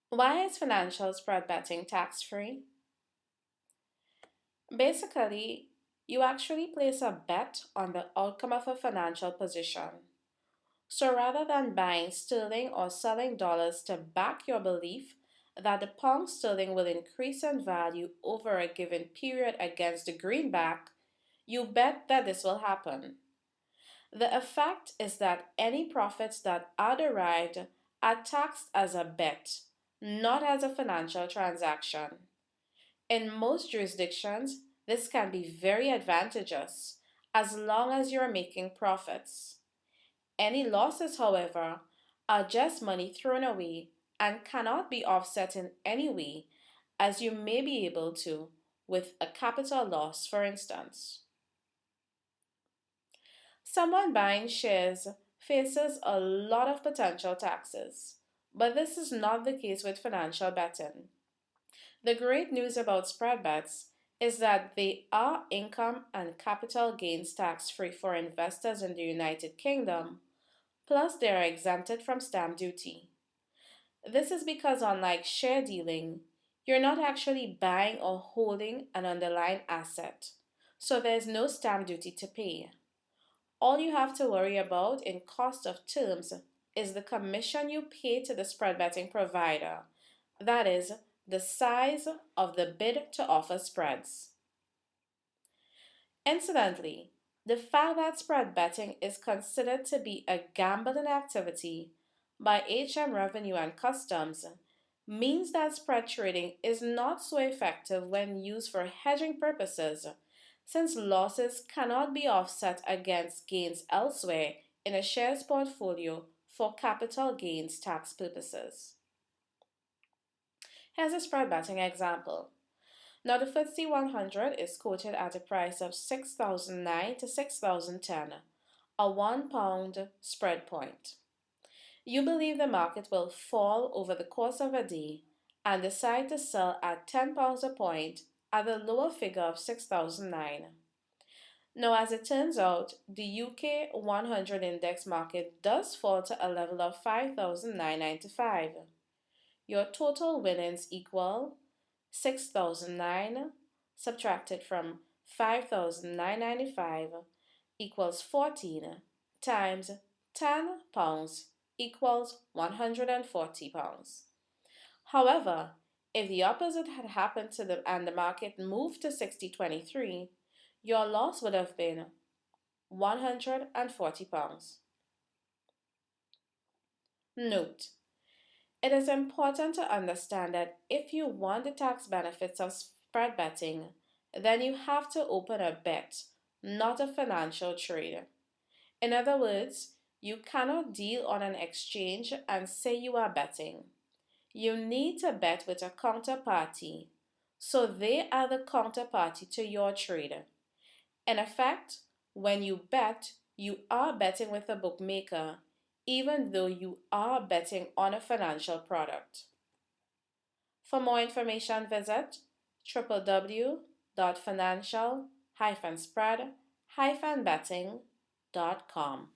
Why is financial spread betting tax-free? Basically, you actually place a bet on the outcome of a financial position. So rather than buying sterling or selling dollars to back your belief that the pound sterling will increase in value over a given period against the greenback, you bet that this will happen. The effect is that any profits that are derived are taxed as a bet, not as a financial transaction. In most jurisdictions, this can be very advantageous as long as you're making profits. Any losses, however, are just money thrown away and cannot be offset in any way, as you may be able to with a capital loss, for instance. Someone buying shares faces a lot of potential taxes, but this is not the case with financial betting. The great news about spread bets is that they are income and capital gains tax free for investors in the United Kingdom, plus they are exempted from stamp duty. This is because, unlike share dealing, you're not actually buying or holding an underlying asset, so there's no stamp duty to pay. All you have to worry about in cost of terms is the commission you pay to the spread betting provider, that is, the size of the bid to offer spreads. Incidentally, the fact that spread betting is considered to be a gambling activity by HM Revenue and Customs means that spread trading is not so effective when used for hedging purposes, since losses cannot be offset against gains elsewhere in a shares portfolio for capital gains tax purposes. Here's a spread betting example. Now the FTSE 100 is quoted at a price of 6,009 to 6,010, a £1 spread point. You believe the market will fall over the course of a day and decide to sell at £10 a point at the lower figure of 6,009. Now, as it turns out, the UK 100 index market does fall to a level of 5,995. Your total winnings equal 6,009 subtracted from 5,995 equals 14 times £10 equals £140. However, if the opposite had happened to the and the market moved to 60.23, your loss would have been £140. Note: it is important to understand that if you want the tax benefits of spread betting, then you have to open a bet, not a financial trade. In other words, you cannot deal on an exchange and say you are betting. You need to bet with a counterparty, so they are the counterparty to your trade. In effect, when you bet, you are betting with a bookmaker, even though you are betting on a financial product. For more information, visit www.financial-spread-betting.com.